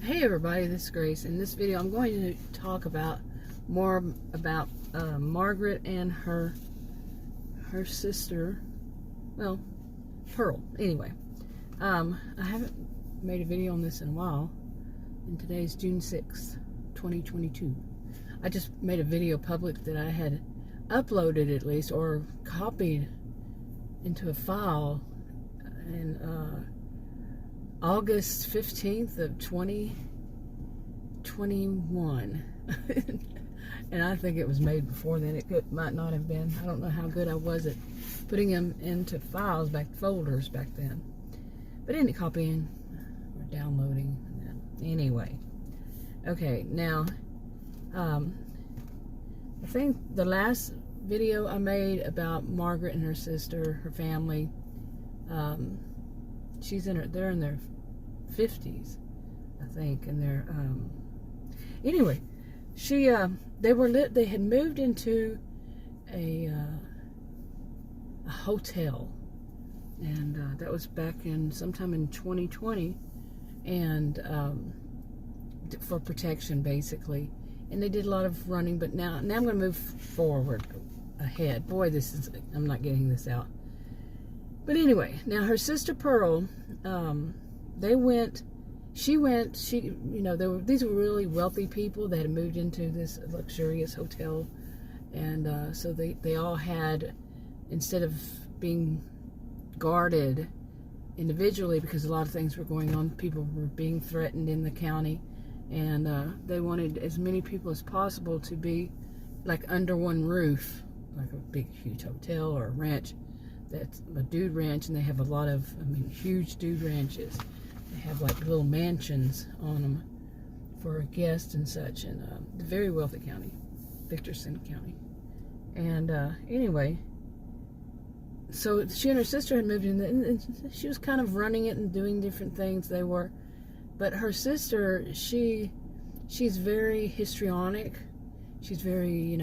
Hey everybody, this is Grace. In this video I'm going to talk about more about Margaret and her sister, well, Pearl. Anyway, I haven't made a video on this in a while, and today's June 6th, 2022. I just made a video public that I had uploaded at least, or copied into a file in August 15th of 2021. And I think it was made before then. It might not have been. I don't know how good I was at putting them into files, folders back then. But any copying or downloading. Anyway. Okay, now, I think the last video I made about Margaret and her sister, her family, they're in their 50s, I think, and they're anyway, they had moved into a hotel, and that was back in sometime in 2020, and for protection basically, and they did a lot of running. But now I'm going to move forward ahead. Boy, I'm not getting this out. But anyway, now her sister Pearl, these were really wealthy people that had moved into this luxurious hotel, and so they all had, instead of being guarded individually, because a lot of things were going on, people were being threatened in the county, and they wanted as many people as possible to be like under one roof, like a big huge hotel or a ranch. That's a dude ranch, and they have a lot of, huge dude ranches. They have like little mansions on them for guests and such, and the very wealthy county, Victorson County. And anyway, so she and her sister had moved in, and she was kind of running it and doing different things. They were, but her sister, she's very histrionic. She's very,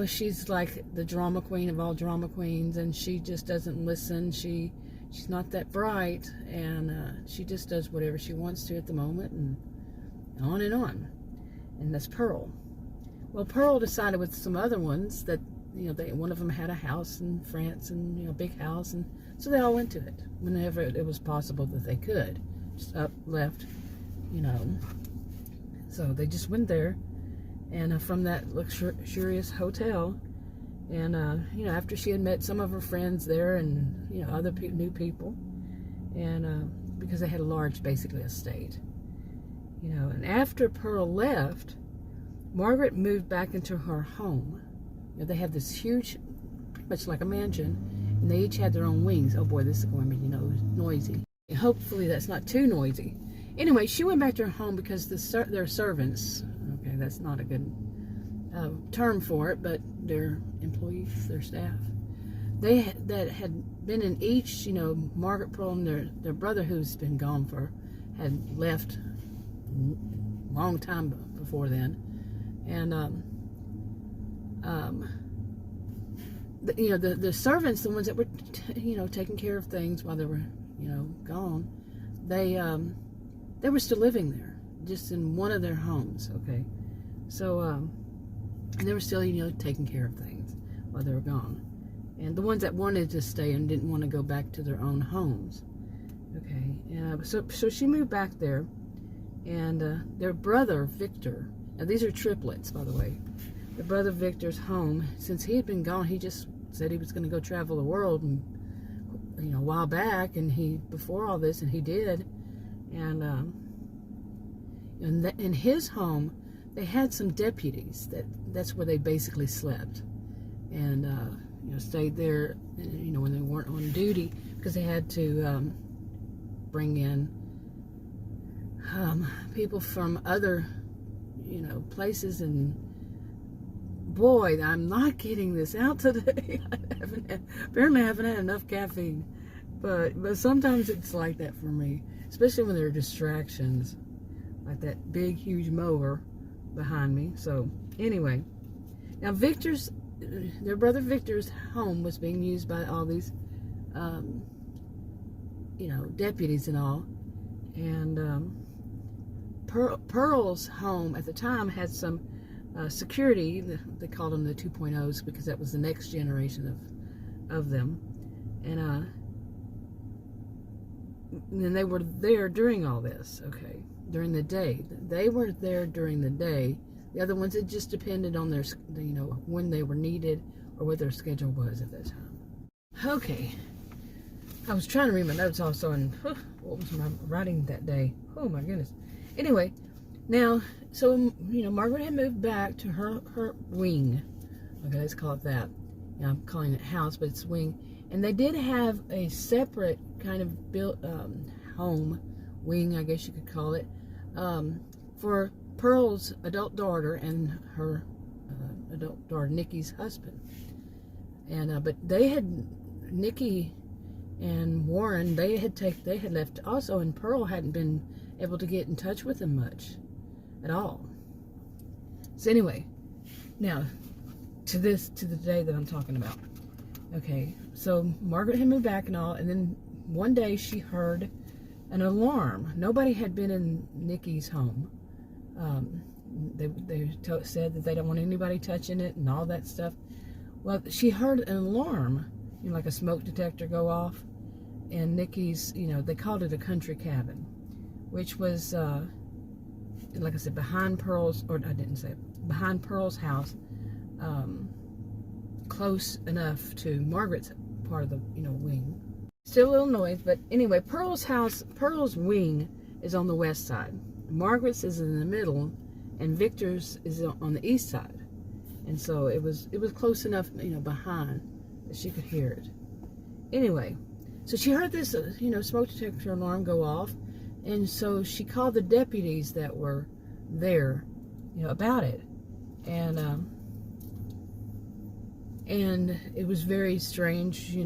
she's like the drama queen of all drama queens, and she just doesn't listen. She's not that bright, and she just does whatever she wants to at the moment, and on and on. And that's Pearl. Well, Pearl decided with some other ones that, one of them had a house in France, and a big house, and so they all went to it whenever it was possible that they could. Just up, left, So they just went there. And from that luxurious hotel, and after she had met some of her friends there, and other new people, and because they had a large, basically, estate, and after Pearl left, Margaret moved back into her home. They had this huge, pretty much like a mansion, and they each had their own wings. Oh boy, this is going to be noisy. And hopefully that's not too noisy. Anyway, she went back to her home because their servants. Okay, that's not a good term for it, but their employees, their staff, that had been in each, Margaret, Pearl, and their brother, who's been gone had left a long time before then, and the servants, the ones that were taking care of things while they were gone, they were still living there, just in one of their homes. Okay, so they were still taking care of things while they were gone, and the ones that wanted to stay and didn't want to go back to their own homes. Okay, and so she moved back there, and their brother Victor, now these are triplets, by the way. Their brother Victor's home, since he had been gone, he just said he was going to go travel the world, and a while back, and before all this, and he did. And in his home, they had some deputies. That's where they basically slept, and stayed there. When they weren't on duty, because they had to bring in people from other places. And boy, I'm not getting this out today. Apparently I haven't had enough caffeine, but sometimes it's like that for me. Especially when there are distractions, like that big, huge mower behind me. So, anyway. Now, their brother Victor's home was being used by all these, deputies and all. And Pearl's home at the time had some security. They called them the 2.0s because that was the next generation of them. And then they were there during all this, okay, during the day. They were there during the day. The other ones, it just depended on their, when they were needed or what their schedule was at that time. Okay. I was trying to read my notes also, and what was my writing that day? Oh my goodness. Anyway, now, so, Margaret had moved back to her wing. Okay, let's call it that. I'm calling it house, but it's wing. And they did have a separate kind of built home, wing, I guess you could call it, for Pearl's adult daughter and her adult daughter, Nikki's husband. And but they had, Nikki and Warren, they had left also, and Pearl hadn't been able to get in touch with them much at all. So anyway, now to the day that I'm talking about. Okay, so Margaret had moved back and all, and then one day she heard an alarm. Nobody had been in Nikki's home. They said that they don't want anybody touching it and all that stuff. Well, she heard an alarm, like a smoke detector go off, and Nikki's, they called it a country cabin, which was, like I said, behind Pearl's, or I didn't say it, behind Pearl's house, close enough to Margaret's part of the, wing. Still a little noise, but anyway, Pearl's wing is on the west side. Margaret's is in the middle, and Victor's is on the east side. And so it was close enough, behind that she could hear it. Anyway, so she heard this, smoke detector alarm go off, and so she called the deputies that were there, about it, and it was very strange,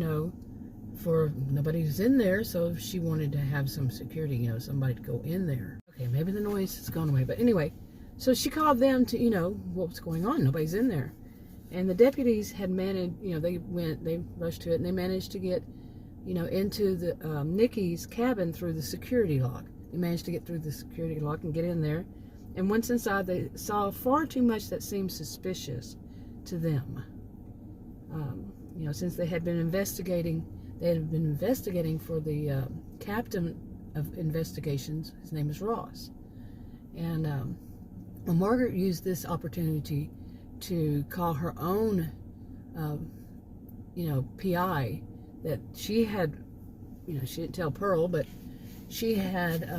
for nobody's in there, so she wanted to have some security, somebody to go in there. Okay, maybe the noise has gone away, but anyway, so she called them to, what was going on. Nobody's in there. And the deputies had managed, they rushed to it, and they managed to get, into the Nikki's cabin through the security lock. They managed to get through the security lock and get in there. And once inside, they saw far too much that seemed suspicious to them. Since they had been investigating for the captain of investigations. His name is Ross. And Margaret used this opportunity to call her own, PI that she had, she didn't tell Pearl, but she had,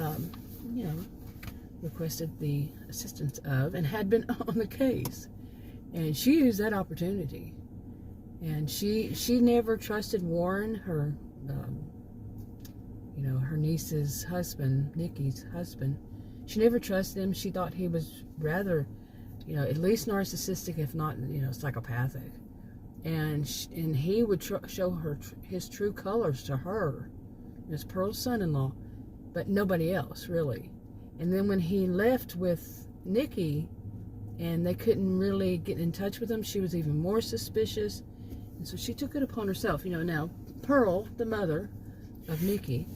requested the assistance of and had been on the case. And she used that opportunity. And she never trusted Warren, her, her niece's husband, Nikki's husband. She never trusted him. She thought he was rather, at least narcissistic, if not, psychopathic. And he would show her his true colors to her, as Pearl's son-in-law, but nobody else, really. And then when he left with Nikki, and they couldn't really get in touch with him, she was even more suspicious. And so she took it upon herself. Now, Pearl, the mother of Nikki,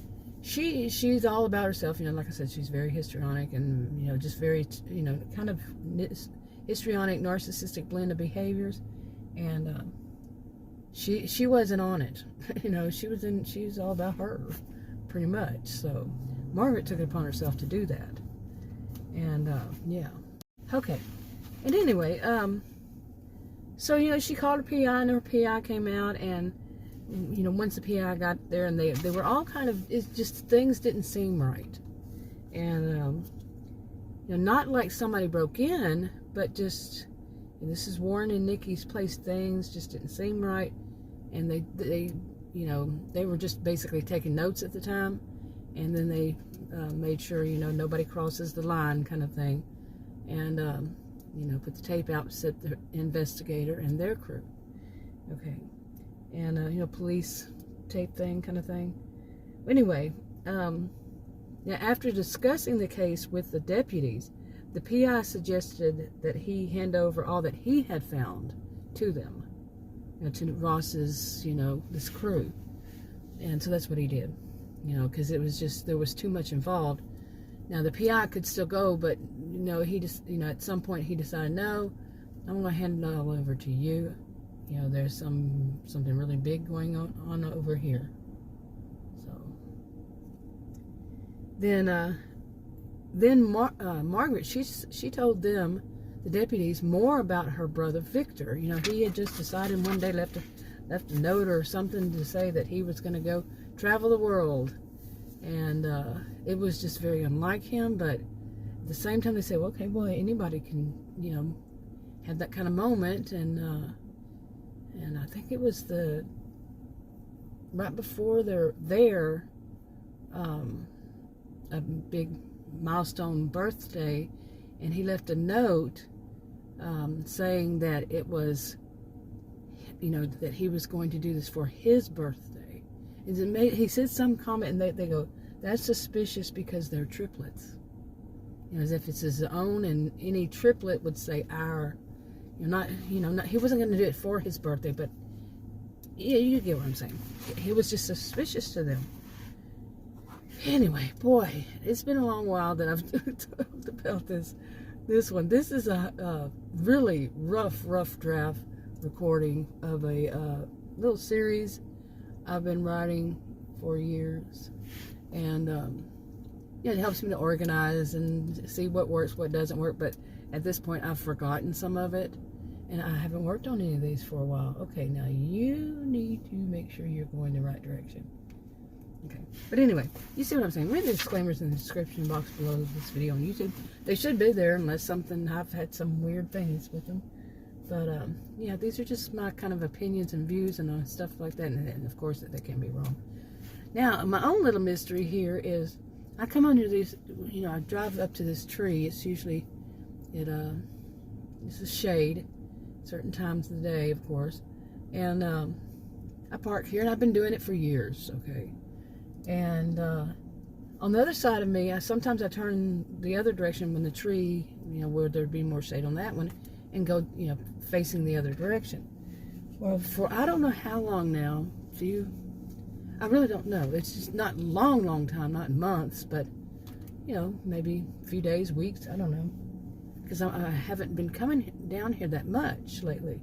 she's all about herself. Like I said, she's very histrionic and, just very, kind of histrionic, narcissistic blend of behaviors. And she wasn't on it. She was all about her, pretty much. So Margaret took it upon herself to do that. And, yeah. Okay. And anyway, so, she called her PI, and her PI came out, and, once the PI got there, and they were all kind of, it's just, things didn't seem right. And, not like somebody broke in, but just, this is Warren and Nikki's place, things just didn't seem right. And they were just basically taking notes at the time, and then they made sure, nobody crosses the line kind of thing. And, put the tape out, set the investigator and their crew. Okay. And, police tape thing kind of thing. Anyway, now after discussing the case with the deputies, the PI suggested that he hand over all that he had found to them, to Ross's, this crew. And so that's what he did. because it was just, there was too much involved. Now the PI could still go, but he just, at some point he decided, no, I'm going to hand it all over to you. There's something really big going on over here. So then Margaret, she told them, the deputies, more about her brother Victor. He had just decided one day, left a note or something to say that he was going to go travel the world, and it was just very unlike him. But at the same time, they said, well, okay, well, anybody can have that kind of moment, and I think it was right before their a big milestone birthday, and he left a note saying that it was, that he was going to do this for his birthday. And he said some comment, and they go, that's suspicious because they're triplets. As if it's his own, and any triplet would say our. He wasn't going to do it for his birthday, but yeah, you get what I'm saying. He was just suspicious to them. Anyway, boy, it's been a long while that I've talked about this one. This is a really rough draft recording of a little series I've been writing for years, and it helps me to organize and see what works, what doesn't work. But at this point, I've forgotten some of it, and I haven't worked on any of these for a while. Okay, now you need to make sure you're going the right direction. Okay, but anyway, you see what I'm saying. Read the disclaimers in the description box below this video on YouTube. They should be there unless I've had some weird things with them. But yeah, these are just my kind of opinions and views and stuff like that, and of course that they can be wrong. Now, my own little mystery here is, I come under these, I drive up to this tree. It's usually, it's a shade, certain times of the day, of course. And I park here, and I've been doing it for years, okay? And on the other side of me, sometimes I turn the other direction when the tree, where there'd be more shade on that one, and go, facing the other direction. Well, for I don't know how long now, I really don't know. It's just not long time, not months, but, maybe a few days, weeks, I don't know. Because I haven't been coming down here that much lately.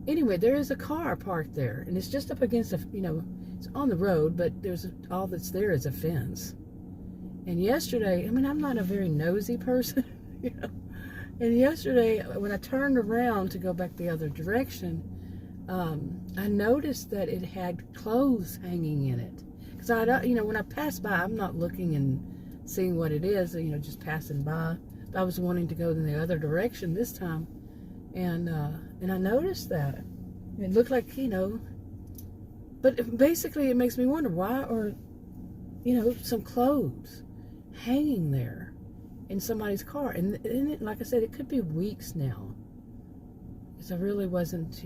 Anyway, there is a car parked there, and it's just up against it's on the road, but all that's there is a fence. And yesterday, I'm not a very nosy person, and yesterday, when I turned around to go back the other direction, I noticed that it had clothes hanging in it. Because when I pass by, I'm not looking and seeing what it is, just passing by. But I was wanting to go in the other direction this time, and I noticed that it looked like, but basically it makes me wonder why are, some clothes hanging there in somebody's car, and it, like I said, it could be weeks now. Because I really wasn't,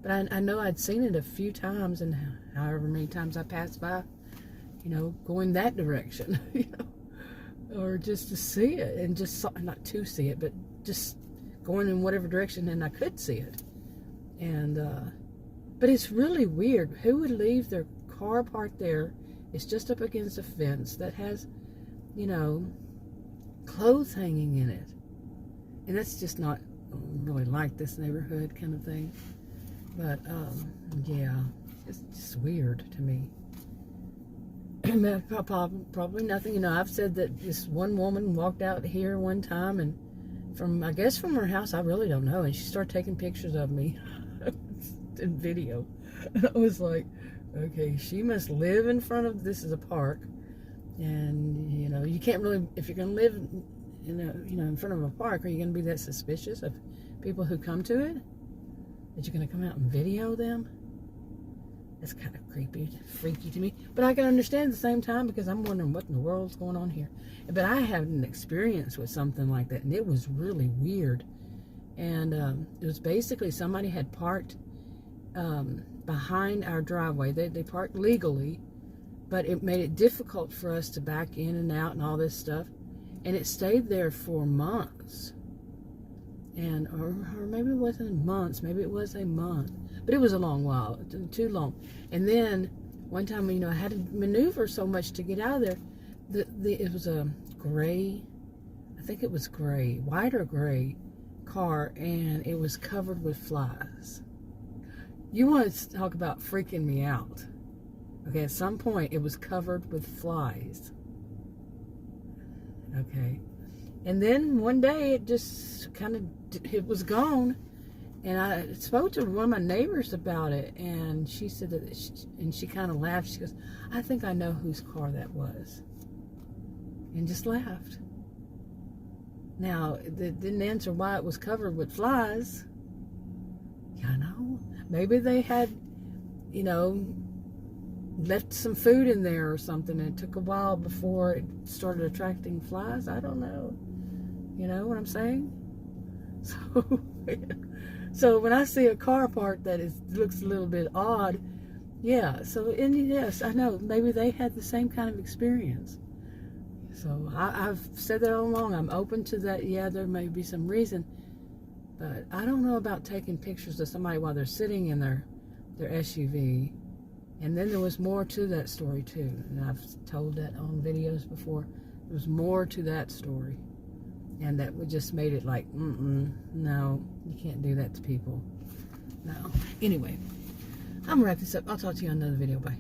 but I know I'd seen it a few times, and however many times I passed by, going that direction, or just to see it, and just not to see it, but just going in whatever direction, and I could see it. And but it's really weird. Who would leave their car parked there? It's just up against a fence that has, clothes hanging in it, and that's just not really like this neighborhood kind of thing. But yeah, it's just weird to me. Probably nothing. I've said that this one woman walked out here one time, and from her house, I really don't know, and she started taking pictures of me in video. And I was like, okay, she must live in front of, this is a park, and you can't really, if you're going to live in front of a park, are you going to be that suspicious of people who come to it, that you're going to come out and video them? That's kind of creepy, freaky to me. But I can understand at the same time, because I'm wondering what in the world's going on here. But I had an experience with something like that, and it was really weird. And it was basically somebody had parked behind our driveway. They parked legally, but it made it difficult for us to back in and out and all this stuff. And it stayed there for months. And or maybe it wasn't months, maybe it was a month. But it was a long while, too long. And then one time, I had to maneuver so much to get out of there. It was a gray, I think it was gray, white or gray car, and it was covered with flies. You want to talk about freaking me out. Okay, at some point, it was covered with flies. Okay. And then one day, it just it was gone. And I spoke to one of my neighbors about it, and she said that, and she kind of laughed. She goes, "I think I know whose car that was." And just laughed. Now, it didn't answer why it was covered with flies. Maybe they had, left some food in there or something, and it took a while before it started attracting flies. I don't know. You know what I'm saying? So when I see a car part that looks a little bit odd, yeah. So, and yes, I know maybe they had the same kind of experience. So I've said that all along. I'm open to that. Yeah, there may be some reason, but I don't know about taking pictures of somebody while they're sitting in their SUV. And then there was more to that story too, and I've told that on videos before. There was more to that story, and that just made it like, no, you can't do that to people. No. Anyway, I'm gonna wrap this up. I'll talk to you on another video. Bye.